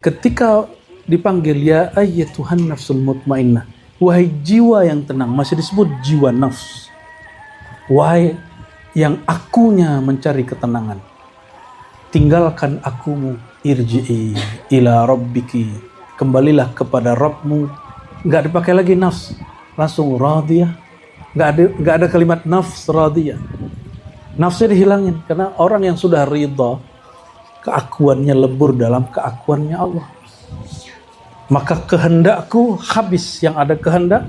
ketika dipanggil ya ayyatuhan nafsul mutmainnah, wahai jiwa yang tenang, masih disebut jiwa nafs. Wahai yang akunya mencari ketenangan, tinggalkan akumu, irji'i ila rabbiki, kembalilah kepada Rabbmu. Nggak dipakai lagi nafs, langsung radiyah. Nggak ada kalimat nafs radiyah. Nafsnya dihilangin karena orang yang sudah ridha, keakuannya lebur dalam keakuannya Allah. Maka kehendakku habis yang ada kehendak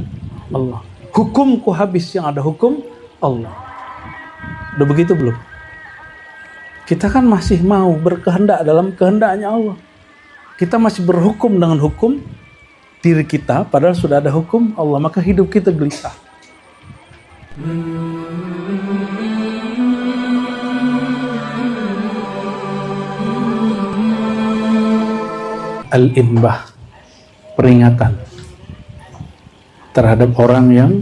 Allah, hukumku habis yang ada hukum Allah. Udah begitu belum? Kita kan masih mau berkehendak dalam kehendaknya Allah. Kita masih berhukum dengan hukum diri kita, padahal sudah ada hukum Allah. Maka hidup kita gelisah. Al-inbah, peringatan terhadap orang yang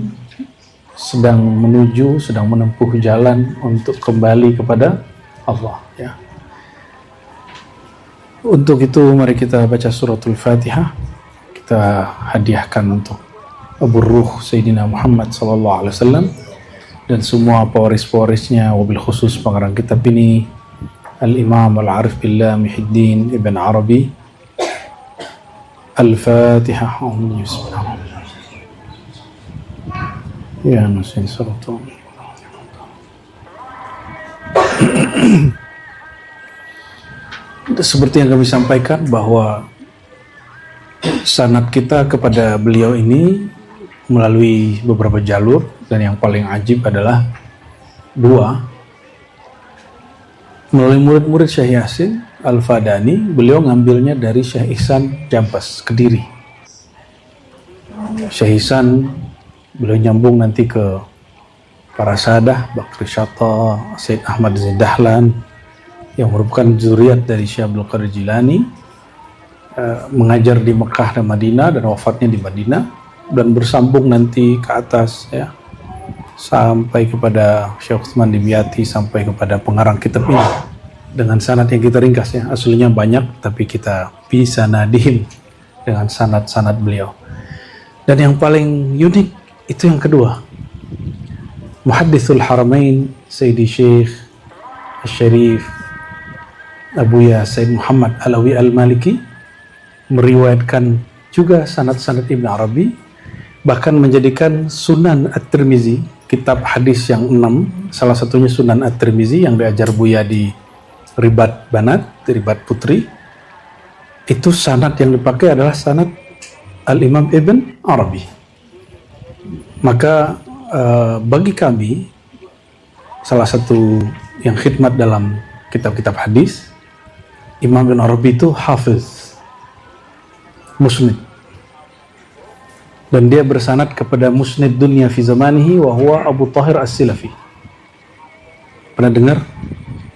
sedang menempuh jalan untuk kembali kepada Allah, ya. Untuk itu mari kita baca suratul Fatihah. Kita hadiahkan untuk Abu Ruh Sayyidina Muhammad SAW dan semua pewaris-pewarisnya, wabil khusus pengarang kitab ini Al-Imam Al-Arif Billah Muhyiddin Ibn Arabi. Al-Fatihah. Ya nasin suratul. Seperti yang kami sampaikan bahwa sanad kita kepada beliau ini melalui beberapa jalur, dan yang paling ajib adalah dua. Melalui murid-murid Syekh Yasin Al-Fadani, beliau ngambilnya dari Syekh Ihsan Jampes, Kediri. Syekh Ihsan beliau nyambung nanti ke para sahadah, Bakri Syatta, Said Ahmad Zaid Dahlan, yang merupakan zuriat dari Syekh Abdul Qadir Jilani, mengajar di Mekah dan Madinah dan wafatnya di Madinah, dan bersambung nanti ke atas, ya, sampai kepada Syekh Utsman Dimyati, sampai kepada pengarang kitab ini dengan sanad yang kita ringkas, ya. Aslinya banyak tapi kita bisa nadihim dengan sanad-sanad beliau. Dan yang paling unik itu yang kedua, Muhaddithul Haramain Sayyidi Syekh Syarif Abuya Said Muhammad Alawi Al-Maliki meriwayatkan juga sanad-sanad Ibn Arabi, bahkan menjadikan Sunan At-Tirmizi, kitab hadis yang 6, salah satunya Sunan At-Tirmizi yang diajar Buya di Ribat Banat, Ribat Putri, itu sanad yang dipakai adalah sanad Al-Imam Ibn Arabi. Maka bagi kami, salah satu yang khidmat dalam kitab-kitab hadis, Imam Ibn Arabi itu hafiz, musnid, dan dia bersanad kepada musnid dunia fi zamanihi wa huwa Abu Tahir As-Silafi. Pernah dengar?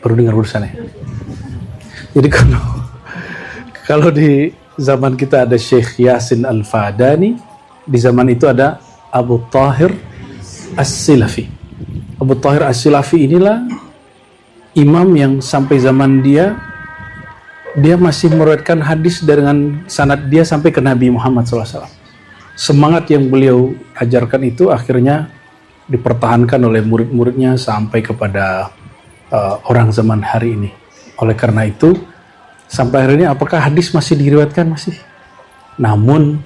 Baru dengar barusan, ya. Jadi kalau di zaman kita ada Syekh Yasin Al-Fadani, di zaman itu ada Abu Tahir As-Silafi. Abu Tahir As-Silafi inilah imam yang sampai zaman dia masih meriwayatkan hadis dengan sanad dia sampai ke Nabi Muhammad SAW. Semangat yang beliau ajarkan itu akhirnya dipertahankan oleh murid-muridnya sampai kepada orang zaman hari ini. Oleh karena itu, sampai hari ini apakah hadis masih diriwayatkan? Masih. Namun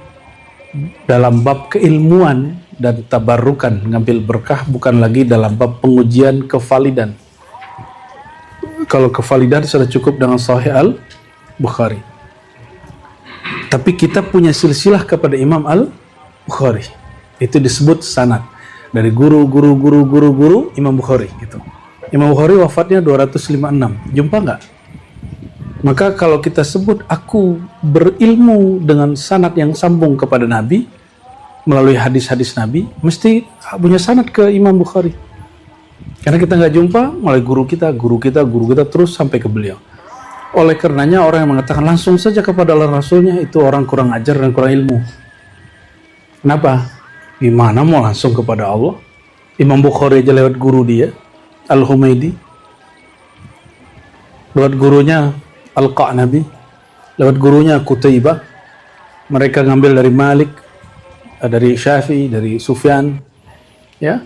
dalam bab keilmuan dan tabarukan, ngambil berkah, bukan lagi dalam bab pengujian kevalidan. Kalau kevalidan sudah cukup dengan Sahih Al-Bukhari. Tapi kita punya silsilah kepada Imam Al-Bukhari. Itu disebut sanad. Dari guru Imam Bukhari gitu. Imam Bukhari wafatnya 256. Jumpa nggak? Maka kalau kita sebut aku berilmu dengan sanad yang sambung kepada Nabi melalui hadis-hadis Nabi, mesti punya sanad ke Imam Bukhari. Karena kita nggak jumpa, melalui guru kita terus sampai ke beliau. Oleh karenanya orang yang mengatakan langsung saja kepada Allah Rasulnya itu orang kurang ajar dan kurang ilmu. Kenapa? Gimana mau langsung kepada Allah? Imam Bukhari aja lewat guru dia, Al-Humaydi, lewat gurunya Al-Qa'nabi, lewat gurunya Qutaibah. Mereka ngambil dari Malik, dari Syafi'i, dari Sufyan, ya.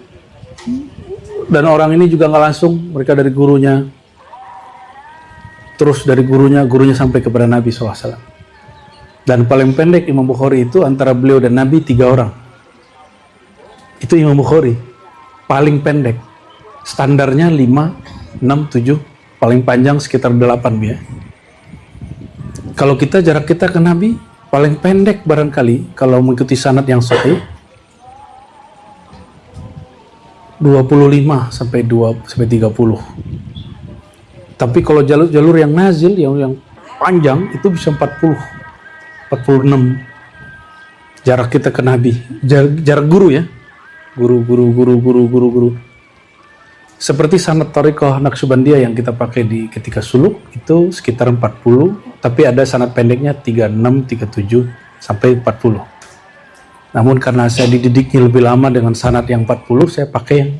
Dan orang ini juga nggak langsung, mereka dari gurunya, terus dari gurunya sampai kepada Nabi SAW. Dan paling pendek Imam Bukhari itu antara beliau dan Nabi 3 orang. Itu Imam Bukhari, paling pendek. Standarnya 5, 6, 7, paling panjang sekitar 8 ya. Kalau kita jarak kita ke Nabi, paling pendek barangkali kalau mengikuti sanad yang sahih 25 sampai 30. Tapi kalau jalur yang nazil yang panjang itu bisa 46 jarak kita ke Nabi. Jarak guru ya. Guru. Seperti sanad Thariqah Naqsyabandiyah yang kita pakai ketika suluk itu sekitar 40, tapi ada sanad pendeknya 36, 37 sampai 40. Namun karena saya dididiknya lebih lama dengan sanad yang 40, saya pakai yang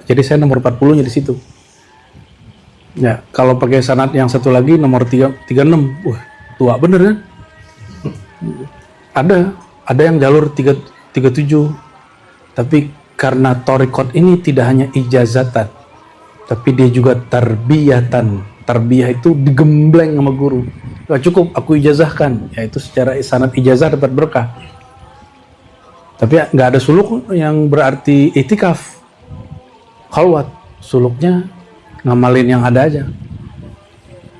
jadi saya nomor 40-nya di situ. Ya, kalau pakai sanad yang satu lagi nomor 36, tua bener kan? Ada yang jalur 37. Tapi karena thariqat ini tidak hanya ijazatan, tapi dia juga tarbiyatan. Tarbiyah itu digembleng sama guru. Gak cukup aku ijazahkan, yaitu secara sanad ijazah dapat berkah. Tapi nggak ada suluk yang berarti itikaf, khalwat. Suluknya ngamalin yang ada aja.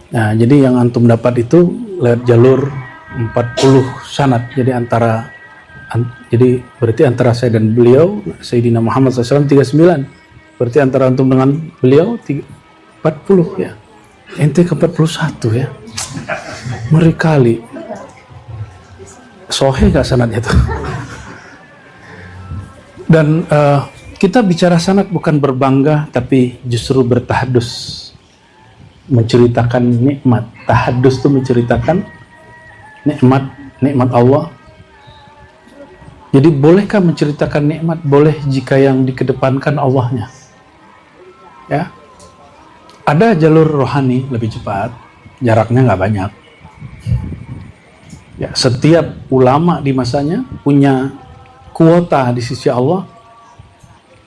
Nah, jadi yang antum dapat itu lewat jalur 40 sanad. Jadi berarti antara saya dan beliau, Sayyidina Muhammad SAW 39. Berarti antara antum dengan beliau 40 ya. Ente ke 41 ya. Ngeri kali. Sohe gak sanadnya tuh? Dan kita bicara sanad bukan berbangga, tapi justru bertahadus, menceritakan nikmat. Tahadus itu menceritakan nikmat Allah. Jadi bolehkah menceritakan nikmat? Boleh jika yang dikedepankan Allahnya. Ya, ada jalur rohani lebih cepat, jaraknya nggak banyak. Ya, setiap ulama di masanya punya kuota di sisi Allah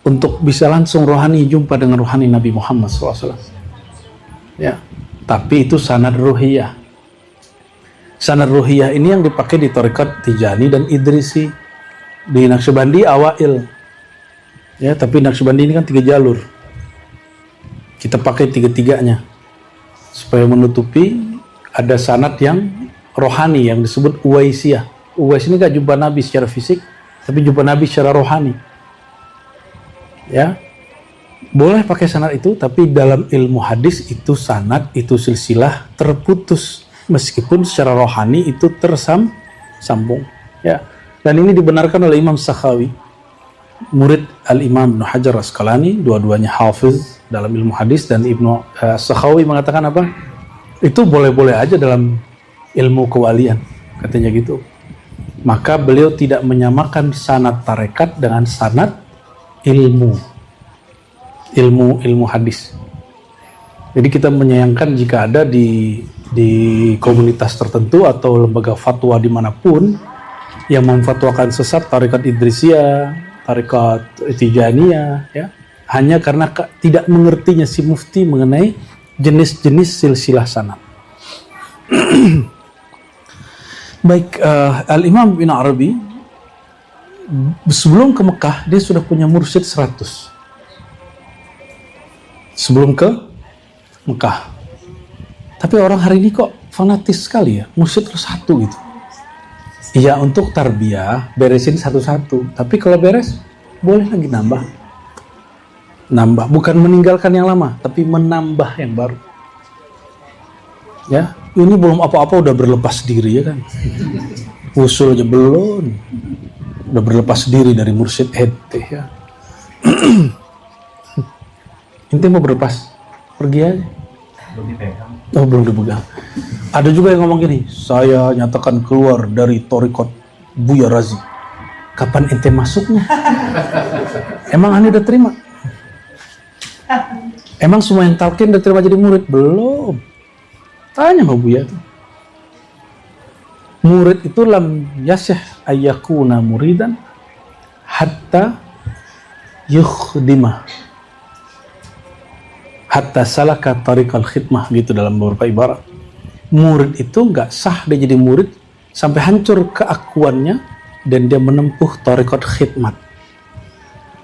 untuk bisa langsung rohani jumpa dengan rohani Nabi Muhammad SAW. Ya, tapi itu sanad ruhiyah. Sanad ruhiyah ini yang dipakai di Thariqat Tijani dan Idrisi. Di Naqsyabandi awail. Ya, tapi Naqsyabandi ini kan 3 jalur. Kita pakai 3-3-nya supaya menutupi ada sanad yang rohani yang disebut Uwaisiyah. Uwais ini gak jumpa Nabi secara fisik, tapi jumpa Nabi secara rohani. Ya, boleh pakai sanad itu, tapi dalam ilmu hadis itu sanad, itu silsilah terputus, meskipun secara rohani itu tersambung. Ya, dan ini dibenarkan oleh Imam Sakhawi, murid Al-Imam Ibnu Hajar Asqalani, dua-duanya hafiz dalam ilmu hadis, dan Ibnu Sakhawi mengatakan apa? Itu boleh-boleh aja dalam ilmu kewalian, katanya gitu. Maka beliau tidak menyamakan sanad tarekat dengan sanad ilmu hadis. Jadi kita menyayangkan jika ada di komunitas tertentu atau lembaga fatwa dimanapun yang memfatwakan sesat tarekat Idrisiyah, tarekat Tijaniyah, ya, hanya karena tidak mengertinya si mufti mengenai jenis-jenis silsilah sanad. Baik, Al-Imam Ibn Arabi sebelum ke Mekah dia sudah punya mursyid 100. Sebelum ke Mekah. Tapi orang hari ini kok fanatis sekali ya, mursyid terus 1 gitu. Iya, untuk tarbiyah beresin satu-satu, tapi kalau beres boleh lagi nambah, bukan meninggalkan yang lama, tapi menambah yang baru. Ya, ini belum apa-apa udah berlepas diri ya kan, usul aja belum, udah berlepas diri dari mursyid ente ya. Ente mau berlepas, pergi aja. Oh, belum dipegang. Ada juga yang ngomong gini, saya nyatakan keluar dari Thariqat Buya Razi. Kapan ente masuknya? Emang ane udah terima? Emang semua yang talqin udah terima jadi murid? Belum. Tanya sama Buya tuh. Murid itu lam yasih ayyakuna muridan hatta yukhdimah, hatta salaka tariqal khidmah, gitu dalam beberapa ibarat. Murid itu nggak sah dia jadi murid sampai hancur keakuannya dan dia menempuh tariqat khidmat.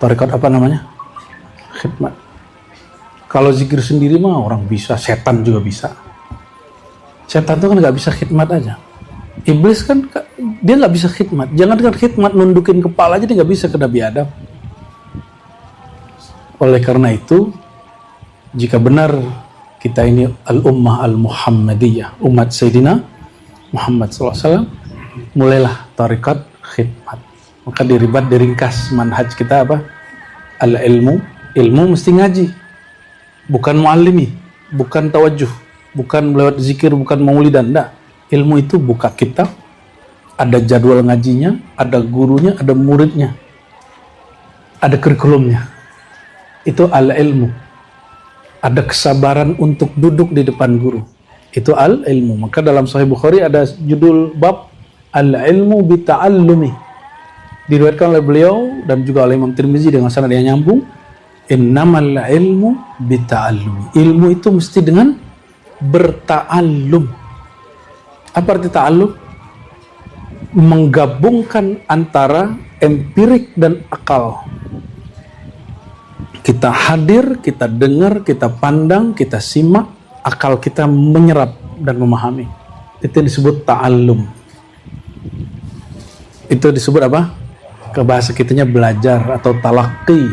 Tariqat apa namanya? Khidmat. Kalau zikir sendiri mah orang bisa, setan juga bisa. Setan itu kan nggak bisa khidmat aja. Iblis kan dia nggak bisa khidmat. Jangankan khidmat, nundukin kepala aja dia nggak bisa ke Nabi Adam. Oleh karena itu, jika benar kita ini al-ummah al-Muhammadiyah, umat Sayyidina Muhammad SAW, mulailah tarikat khidmat. Maka diringkas manhaj kita apa? Al-ilmu, ilmu mesti ngaji, bukan muallimi, bukan tawajuh, bukan lewat zikir, bukan maulidan, enggak. Ilmu itu buka kitab, ada jadwal ngajinya, ada gurunya, ada muridnya, ada kurikulumnya. Itu al-ilmu. Ada kesabaran untuk duduk di depan guru. Itu al-ilmu. Maka dalam Sahih Bukhari ada judul bab al-ilmu bita'allumi. Diriwayatkan oleh beliau dan juga oleh Imam Tirmizi dengan sanad yang nyambung. Innamal ilmu bita'allumi. Ilmu itu mesti dengan berta'allum. Apa arti ta'allum? Menggabungkan antara empirik dan akal. Kita hadir, kita dengar, kita pandang, kita simak, akal kita menyerap dan memahami. Itu disebut ta'allum. Itu disebut apa? Ke bahasa kitanya belajar atau talaqi.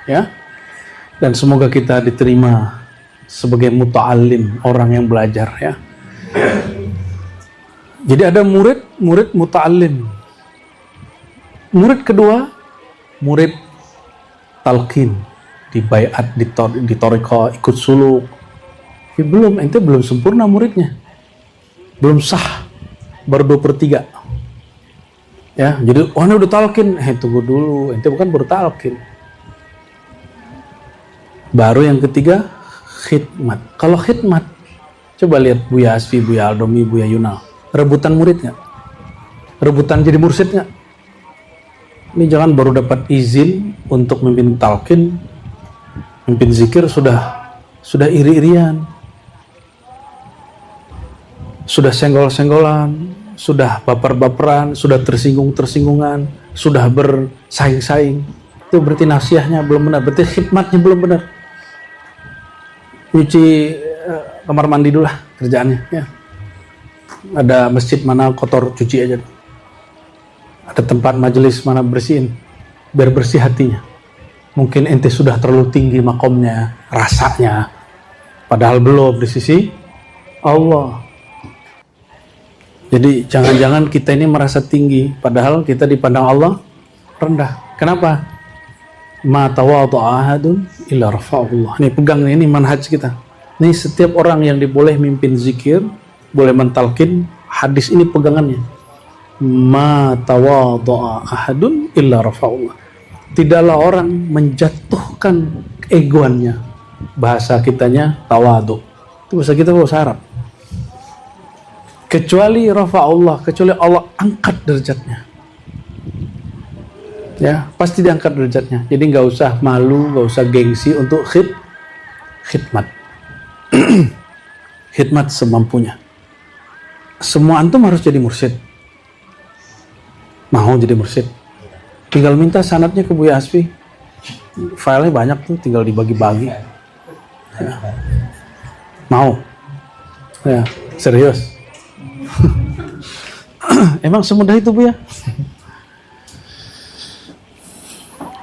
Ya. Dan semoga kita diterima sebagai muta'allim, orang yang belajar, ya. Jadi ada murid muta'allim. Murid kedua, murid talqin, di baiat, di thariqah, ikut suluk. Ya, ente belum sempurna muridnya. Belum sah, baru 2/3. Ya, jadi ini udah talqin, tunggu dulu, ente bukan baru talqin. Baru yang ketiga, khidmat. Kalau khidmat, coba lihat Buya Asfi, Buya Aldomi, Buya Yunal. Rebutan murid nggak? Rebutan jadi mursyid nggak? Ini jangan baru dapat izin untuk memimpin talqin, memimpin zikir sudah iri-irian, sudah senggol-senggolan, sudah baper-baperan, sudah tersinggung-tersinggungan, sudah bersaing-saing. Itu berarti nasihatnya belum benar, berarti khidmatnya belum benar. Cuci kamar mandi dulu lah kerjaannya, ya. Ada masjid mana kotor, cuci aja. Ada tempat majelis mana bersihin, biar bersih hatinya. Mungkin ente sudah terlalu tinggi makomnya, rasanya, padahal belum di sisi Allah. Jadi jangan-jangan kita ini merasa tinggi, padahal kita dipandang Allah rendah. Kenapa? Ma tawadhu'a ahadun illa rafa'ahullah. Nih pegang ini manhaj kita. Nih setiap orang yang diboleh mimpin zikir, boleh mentalkin, hadis ini pegangannya. Ma tawadhu'a ahadun illa rafa'ahullah. Tidaklah orang menjatuhkan egoannya. Bahasa kitanya tawadhu. Itu bahasa kita bahasa Arab. Kecuali rafa'ullah, kecuali Allah angkat derajatnya. Ya, pasti diangkat derajatnya. Jadi nggak usah malu, nggak usah gengsi untuk khidmat. Khidmat semampunya. Semua antum harus jadi mursyid. Mau jadi mursyid, tinggal minta sanadnya ke Buya Asfi. Filenya banyak tuh, tinggal dibagi-bagi. Ya. Mau? Ya, serius. Emang semudah itu, Bu, ya?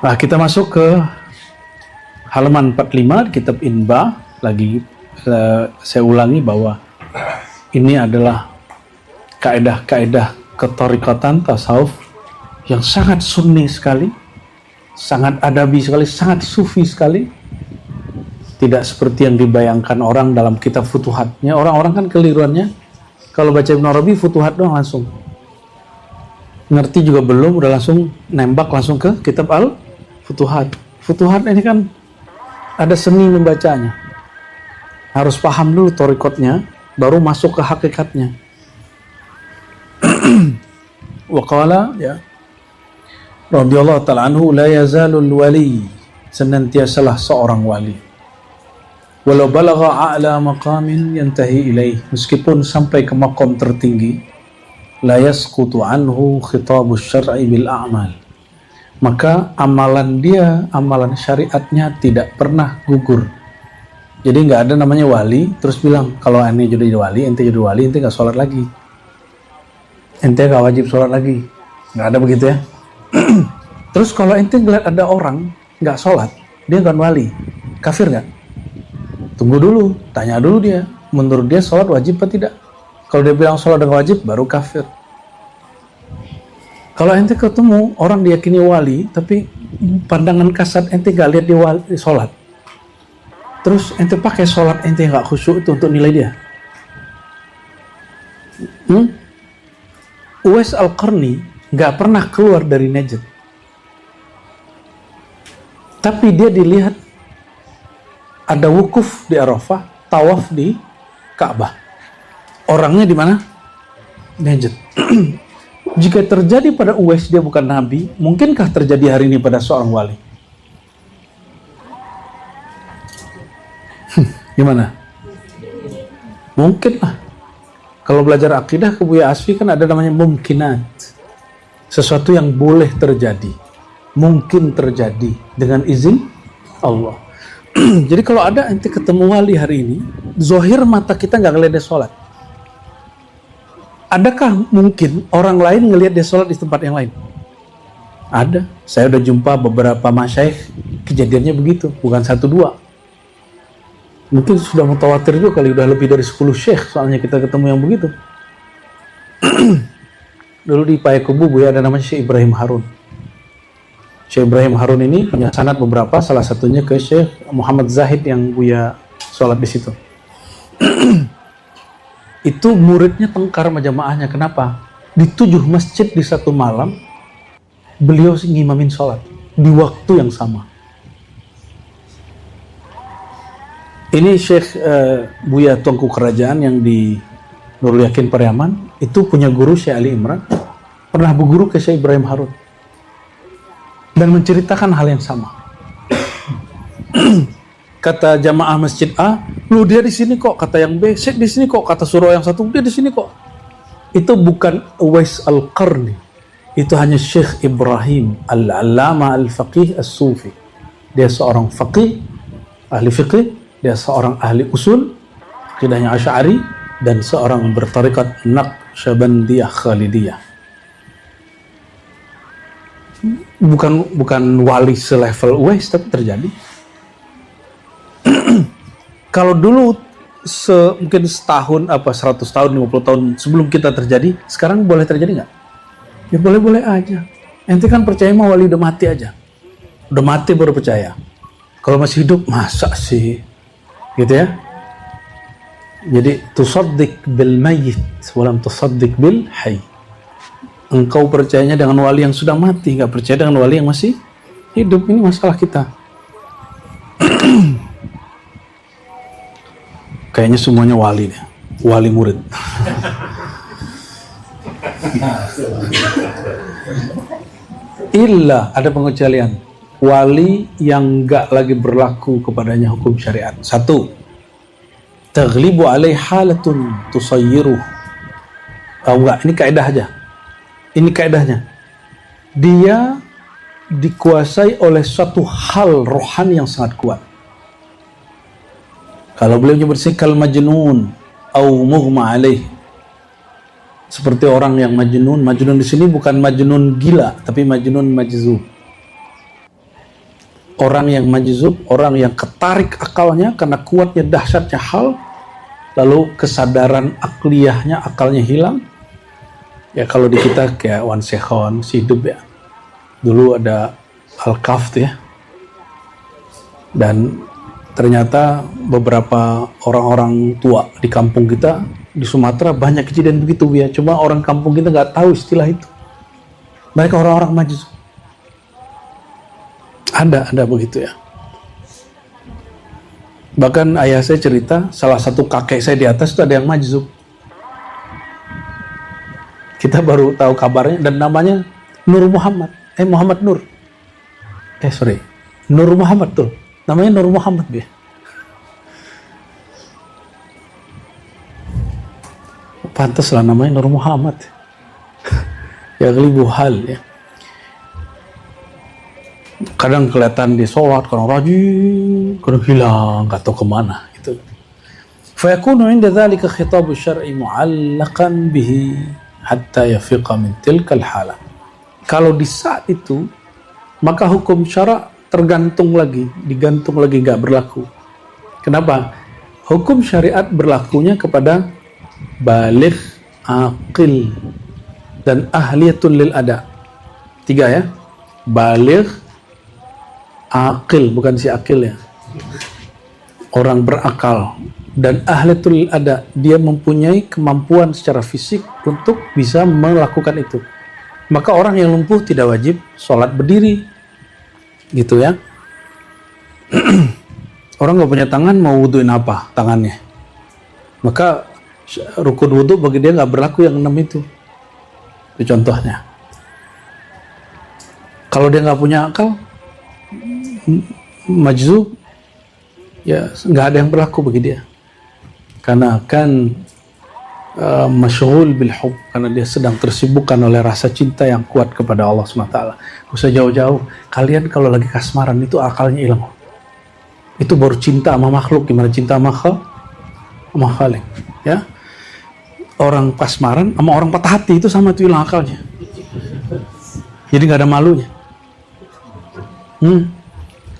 Nah, kita masuk ke halaman 45 kitab Inba. Lagi saya ulangi bahwa ini adalah kaedah-kaedah ketorikatan tasawuf yang sangat sunni sekali, sangat adabi sekali, sangat sufi sekali. Tidak seperti yang dibayangkan orang dalam kitab Futuhatnya. Orang-orang kan keliruannya, kalau baca Ibn Arabi Futuhat doang langsung. Ngerti juga belum, udah langsung nembak langsung ke kitab Al-Futuhat. Futuhat ini kan ada seni membacanya. Harus paham dulu torikotnya, baru masuk ke hakikatnya. Wa qala ya radhiyallahu ta'ala anhu, la yazalul wali, senantiasalah seorang wali, walau balagha a'la maqamin yantahi ilaih, meskipun sampai ke maqam tertinggi, la yasqutu anhu khitabus syar'i bil a'mal, maka amalan dia, amalan syariatnya tidak pernah gugur. Jadi nggak ada namanya wali terus bilang kalau ente jadi wali, ente nggak sholat lagi, ente nggak wajib sholat lagi, nggak ada begitu ya. Terus kalau ente ngeliat ada orang nggak sholat, dia kan wali, kafir nggak? Tunggu dulu, tanya dulu dia, menurut dia sholat wajib atau tidak. Kalau dia bilang sholat dengan wajib, baru kafir. Kalau ente ketemu orang diyakini wali, tapi pandangan kasar ente nggak lihat dia wali sholat, terus ente pakai sholat ente nggak khusyuk itu untuk nilai dia. Uwais Al-Qarni nggak pernah keluar dari Najd, tapi dia dilihat ada wukuf di Arafah, tawaf di Ka'bah. Orangnya di mana? Najd. Jika terjadi pada Uwais dia bukan nabi, mungkinkah terjadi hari ini pada seorang wali? Gimana? Mungkin lah. Kalau belajar akidah ke Buya Asfi kan ada namanya mungkinat. Sesuatu yang boleh terjadi, mungkin terjadi dengan izin Allah. Jadi kalau ada ente ketemu wali hari ini, zohir mata kita nggak ngeliat dia sholat, adakah mungkin orang lain ngelihat dia sholat di tempat yang lain? Ada. Saya udah jumpa beberapa masyaikh kejadiannya begitu, bukan satu dua. Mungkin sudah mutawatir juga kali, udah lebih dari 10 syekh soalnya kita ketemu yang begitu. Dulu di Payakumbuh Buya ada namanya Syekh Ibrahim Harun. Syekh Ibrahim Harun ini punya sanad beberapa, salah satunya ke Syekh Muhammad Zahid yang Buya sholat di situ. Itu muridnya tengkar sama jamaahnya. Kenapa? Di 7 masjid di satu malam beliau ngimamin sholat di waktu yang sama. Ini Syekh Buya Tuanku Kerajaan yang di Nurul Yakin Pariaman itu punya guru Syekh Ali Imran, pernah berguru ke Syekh Ibrahim Harun dan menceritakan hal yang sama. Kata jamaah masjid A, lu dia di sini kok. Kata yang B, Syekh di sini kok. Kata surau yang satu, dia di sini kok. Itu bukan Uwais Al-Qarni, itu hanya Syekh Ibrahim Al-Allama Al-Faqih As-Sufi. Dia seorang faqih, ahli fiqih, dia seorang ahli usul, akidahnya Asy'ari, dan seorang bertarikat Naqsyabandiyah Khalidiyah. Bukan wali selevel Uwais, tapi terjadi. Kalau dulu mungkin setahun, 100 tahun, 50 tahun sebelum kita terjadi, sekarang boleh terjadi nggak? Ya boleh-boleh aja. Ente kan percaya mah wali udah mati aja. Udah mati baru percaya. Kalau masih hidup, masa sih? Gitu ya. Jadi tusaddiq bil mayyit walam tusaddiq bil hayy. Engkau percayanya dengan wali yang sudah mati, nggak percaya dengan wali yang masih hidup. Ini masalah kita. Kayaknya semuanya wali deh, wali murid. Illa, ada pengecualian, wali yang nggak lagi berlaku kepadanya hukum syariat. Satu, taghlibu alaih halatun tusayyiruh. Enggak, ini kaidah aja. Ini kaidahnya. Dia dikuasai oleh suatu hal rohani yang sangat kuat. Kalau beliau nyebut kal majnun au mughma alaih, seperti orang yang majnun. Majnun di sini bukan majnun gila, tapi majnun majzub. Orang yang majzub, orang yang ketarik akalnya karena kuatnya dahsyatnya hal, lalu kesadaran akliyahnya, akalnya hilang. Ya kalau di kita kayak Wan Sekhon, si hidup ya. Dulu ada Al-Kaf tuh ya. Dan ternyata beberapa orang-orang tua di kampung kita di Sumatera banyak kejadian begitu ya. Cuma orang kampung kita nggak tahu istilah itu. Mereka orang-orang majzub. Ada begitu ya. Bahkan ayah saya cerita, salah satu kakek saya di atas itu ada yang majzub. Kita baru tahu kabarnya, dan namanya Nur Muhammad. Muhammad Nur. Nur Muhammad tuh. Namanya Nur Muhammad dia. Pantaslah namanya Nur Muhammad. Ya gelibu hal ya. Kadang kelihatan di sholat, kadang rajin, kadang hilang, gak tahu kemana gitu. Fayakunu inda dzalika khitabu syar'i mu'allaqan bihi hatta yafiqa min tilkal halah. Kalau di saat itu, maka hukum syara' digantung lagi, gak berlaku. Kenapa? Hukum syariat berlakunya kepada baligh, aqil, dan ahliyatul lil ada. 3 ya. Baligh, aqil, bukan si akil ya. Orang berakal, dan ahliyatul lil ada, dia mempunyai kemampuan secara fisik untuk bisa melakukan itu. Maka orang yang lumpuh tidak wajib sholat berdiri. Gitu ya. Orang nggak punya tangan, mau wuduin apa tangannya? Maka rukun wudhu bagi dia nggak berlaku yang 6 itu. Itu contohnya. Kalau dia nggak punya akal, majzub, ya nggak ada yang berlaku bagi dia. Karena kan masyghul bil hub, karena dia sedang tersibukkan oleh rasa cinta yang kuat kepada Allah SWT. Usah jauh-jauh, kalian kalau lagi kasmaran itu akalnya hilang. Itu baru cinta sama makhluk. Gimana cinta sama khalik ya. Orang kasmaran sama orang patah hati itu sama, itu hilang akalnya. Jadi nggak ada malunya.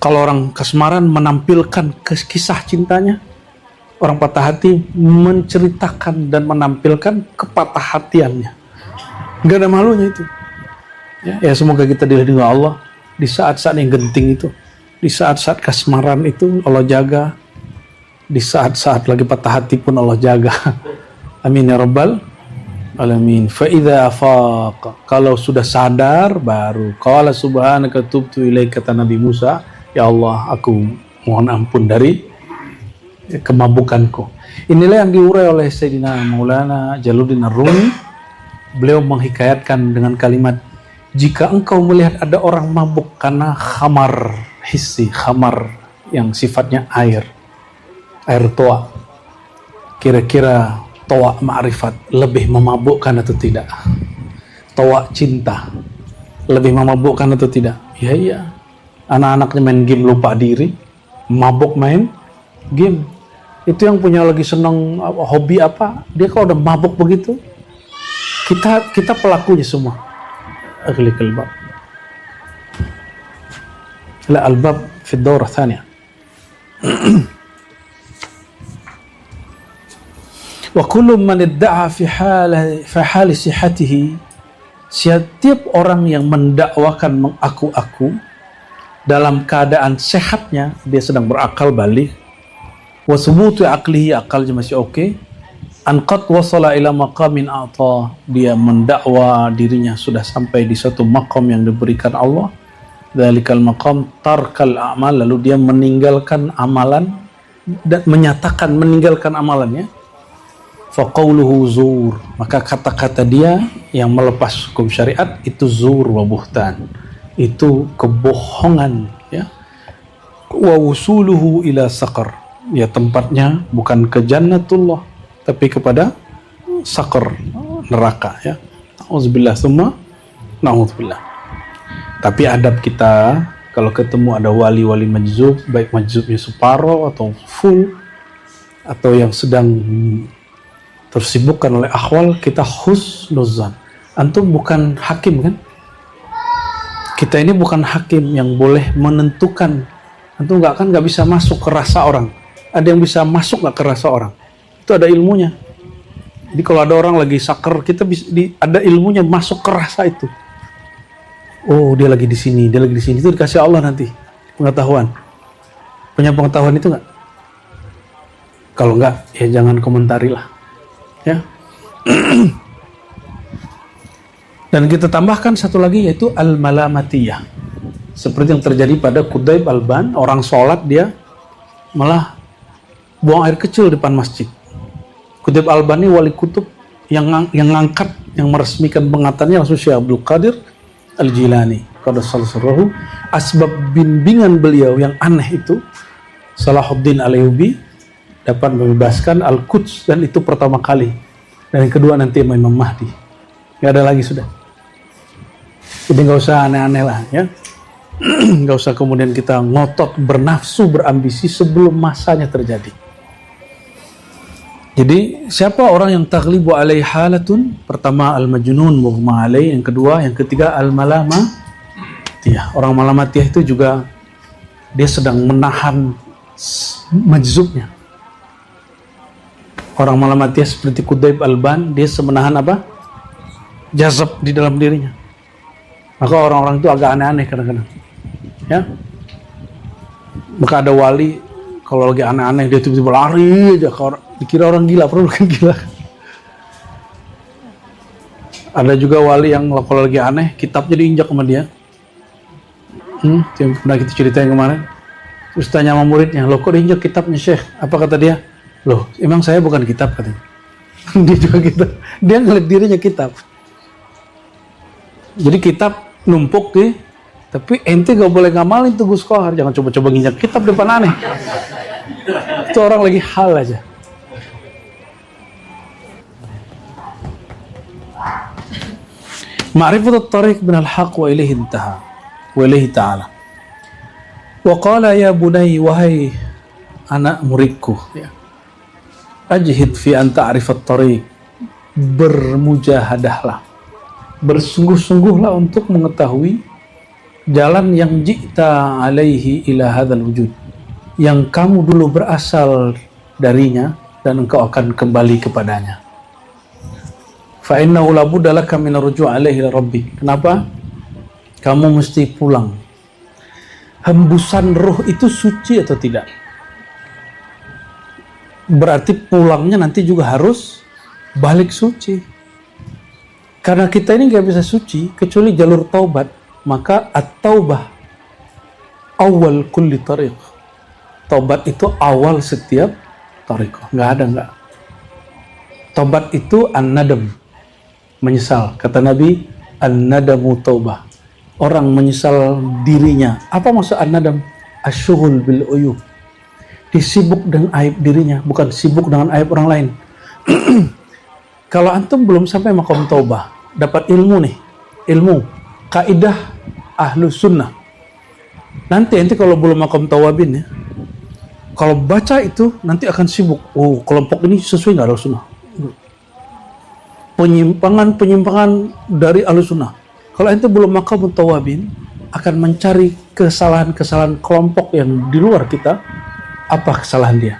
Kalau orang kasmaran menampilkan kisah cintanya, orang patah hati menceritakan dan menampilkan kepatah hatiannya. Nggak ada malunya itu. Ya, semoga kita dilindungi Allah di saat-saat yang genting itu, di saat-saat kasmaran itu Allah jaga, di saat-saat lagi patah hati pun Allah jaga. Amin ya rabbal alamin. Fa idza afaqa, kalau sudah sadar baru qala subhanaka tubtu ilaika, kata Nabi Musa, ya Allah, aku mohon ampun dari kemabukanku. Inilah yang diurai oleh Sayyidina Maulana Jalaluddin Ar-Rumi. Beliau menghikayatkan dengan kalimat, jika engkau melihat ada orang mabuk karena khamar hissi, khamar yang sifatnya air toa, kira-kira toa ma'rifat lebih memabukkan atau tidak? Toa cinta lebih memabukkan atau tidak? Iya. Anak-anaknya main game lupa diri, mabuk main game. Itu yang punya lagi senang hobi apa, dia kalau udah mabuk begitu, kita pelakunya semua. Aghliqal bab. La al-bab fi ad-dawrah tsaniyah. Wa kullu man idda'a fi hali sihhatihi, setiap orang yang mendakwakan mengaku-aku dalam keadaan sehatnya, dia sedang berakal balik, wa thubutu aqlihi, akalnya masih oke, an qad wasala ila maqamin a'ta, dia mendakwa dirinya sudah sampai di satu maqam yang diberikan Allah, dzalikal maqam tarkal a'mal, lalu dia meninggalkan amalan dan menyatakan meninggalkan amalannya, faqauluhu zur, maka kata-kata dia yang melepas hukum syariat itu zur wa buhtan, itu kebohongan ya. Wa wusuluhu ila saqar, ya tempatnya bukan ke jannatullah tapi kepada saqar, neraka ya. Auzubillah summa na'udzubillah. Tapi adab kita kalau ketemu ada wali-wali majzub, baik majzubnya separuh atau full atau yang sedang tersibukkan oleh akhwal, kita husnuzan. Antum bukan hakim kan? Kita ini bukan hakim yang boleh menentukan. Antum nggak bisa masuk ke rasa orang. Ada yang bisa masuk nggak ke rasa orang? Itu ada ilmunya. Jadi kalau ada orang lagi sakar, kita bisa ada ilmunya masuk ke rasa itu. Oh, dia lagi di sini, dia lagi di sini. Itu dikasih Allah nanti pengetahuan. Punya pengetahuan itu nggak? Kalau nggak, ya jangan komentari lah. Ya. Dan kita tambahkan satu lagi, yaitu al-malamatiyah, seperti yang terjadi pada Qudayb Alban. Orang sholat dia malah buang air kecil depan masjid. Qudayb Alban ini wali kutub yang ngangkat yang meresmikan pengatannya langsung Syekh Abdul Qadir Al-Jilani. Qaddasallahu asbab bimbingan beliau yang aneh itu, Salahuddin Al-Ayyubi dapat membebaskan Al-Quds, dan itu pertama kali. Dan yang kedua nanti Imam Mahdi. Nggak ada lagi sudah. Jadi nggak usah aneh-aneh lah ya. Nggak usah kemudian kita ngotot, bernafsu, berambisi sebelum masanya terjadi. Jadi siapa orang yang taghlibu alaihi halatun? Pertama al-majnun mughma alaih, yang kedua, yang ketiga al-malamatiyah. Orang malamatiyah itu juga dia sedang menahan majzubnya. Orang malamatiyah seperti Qudayb Alban, dia menahan apa? Jazab di dalam dirinya. Maka orang-orang itu agak aneh-aneh kadang-kadang. Ya. Maka ada wali kalau lagi aneh-aneh dia tiba-tiba lari aja, dikira orang gila, padahal bukan gila. Ada juga wali yang kalau lagi aneh kitabnya diinjak sama dia. Yang pernah kita ceritain kemarin. Terus tanya sama muridnya, loh kok diinjak kitabnya Syekh? Apa kata dia? Loh emang saya bukan kitab katanya. Dia juga kitab. Dia ngeliat dirinya kitab. Jadi kitab numpuk deh, tapi ente gak boleh ngamalin tuh Gus Kohar, jangan coba-coba nginjak kitab depan aneh. Itu orang lagi hal aja. Ma'rifatut tariq minal haq wa ilaihi intaha wa ilaihi ta'ala. Wa qala ya bunai, wahai anak muridku ya, ajhid fi an ta'rifat tariq, bermujahadahlah, bersungguh-sungguhlah untuk mengetahui jalan yang ji'ta alaihi ila hadzal wujud, yang kamu dulu berasal darinya dan engkau akan kembali kepadanya. Fa innahu la budda laka min ar-ruju' alaihi ila rabbik. Kenapa? Kamu mesti pulang. Hembusan roh itu suci atau tidak? Berarti pulangnya nanti juga harus balik suci. Karena kita ini nggak bisa suci kecuali jalur taubat, maka at-taubah awal kulli tariq. Taubat itu awal setiap tariqah. Nggak ada nggak. Taubat itu an-nadam, menyesal. Kata Nabi, an-nadamu taubah. Orang menyesal dirinya. Apa maksud an-nadam? Asyughul bil uyub. Disibuk dengan aib dirinya, bukan sibuk dengan aib orang lain. Kalau antum belum sampai maqam taubah, dapat ilmu nih, ilmu kaidah ahlu sunnah, nanti kalau belum maqam tawabin ya, kalau baca itu nanti akan sibuk. Oh, kelompok ini sesuai nggak ahlu sunnah? Penyimpangan dari ahlu sunnah. Kalau ente belum maqam tawabin, akan mencari kesalahan-kesalahan kelompok yang di luar kita, apa kesalahan dia.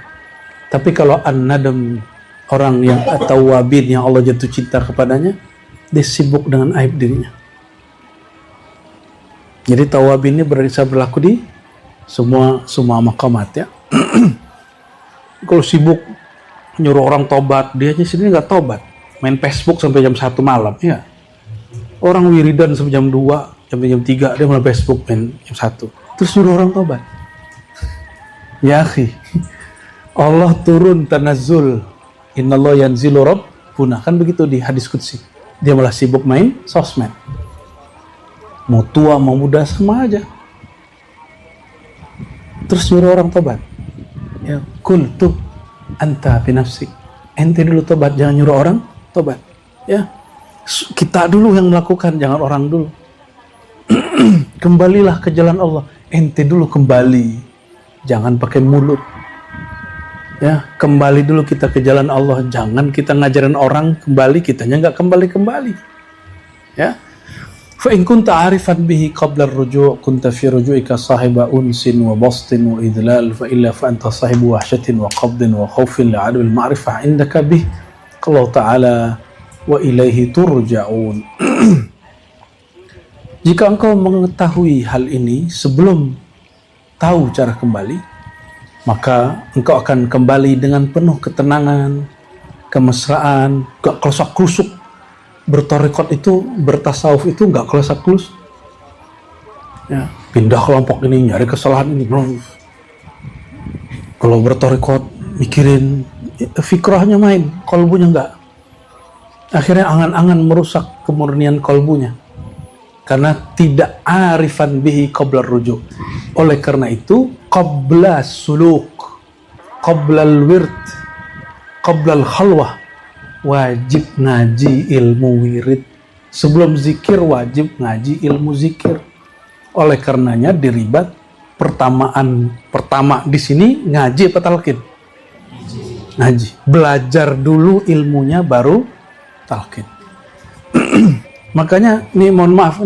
Tapi kalau an-nadam, orang yang at-tawabin, yang Allah jatuh cinta kepadanya, dia sibuk dengan aib dirinya. Jadi tawabin ini bisa berlaku di semua maqamat ya. Kalau sibuk nyuruh orang tobat, dia sendiri nggak tobat, main Facebook sampai jam 1 malam ya. Orang wiridan sampai jam 2, sampai jam 3, dia malah Facebook main jam 1. Terus nyuruh orang tobat. Ya akhi, Allah turun tanazzul, innallaha yanzilu rabbuna, kan begitu di hadis qudsi. Dia malah sibuk main sosmed. Mau tua mau muda sama aja. Terus nyuruh orang tobat. Ya, kul tub anta bi nafsik. Ente dulu tobat, jangan nyuruh orang tobat. Ya. Kita dulu yang melakukan, jangan orang dulu. Kembalilah ke jalan Allah. Ente dulu kembali. Jangan pakai mulut. Ya, kembali dulu kita ke jalan Allah. Jangan kita ngajarin orang kembali, kitanya nggak kembali-kembali. Ya. Fa in kunta arifan bihi qabla ar-ruju' kunta fi ruju'ika sahiba unsin wa bastin wa idlal, fa illa fa anta sahibu wahshatin wa qabdin wa khawfin li'adu al-ma'rifah indaka bih. Allah Ta'ala wa ilaihi turja'un. Jika engkau mengetahui hal ini sebelum tahu cara kembali, maka engkau akan kembali dengan penuh ketenangan, kemesraan, gak kerusak-kerusuk. Bertorikot itu, bertasawuf itu gak kerusak-kerusuk. Ya, pindah kelompok ini, nyari kesalahan ini. Kalau bertorikot, mikirin, fikrahnya main, kalbunya enggak. Akhirnya angan-angan merusak kemurnian kolbunya. Karena tidak arifan bihi qabla rujuk. Oleh karena itu, qabla suluk, qabla al-wird, qabla al-khalwah, wajib ngaji ilmu wirid. Sebelum zikir wajib ngaji ilmu zikir. Oleh karenanya diribat pertama di sini ngaji apa talqin? Ngaji. Belajar dulu ilmunya baru talqin. Makanya ini mohon maaf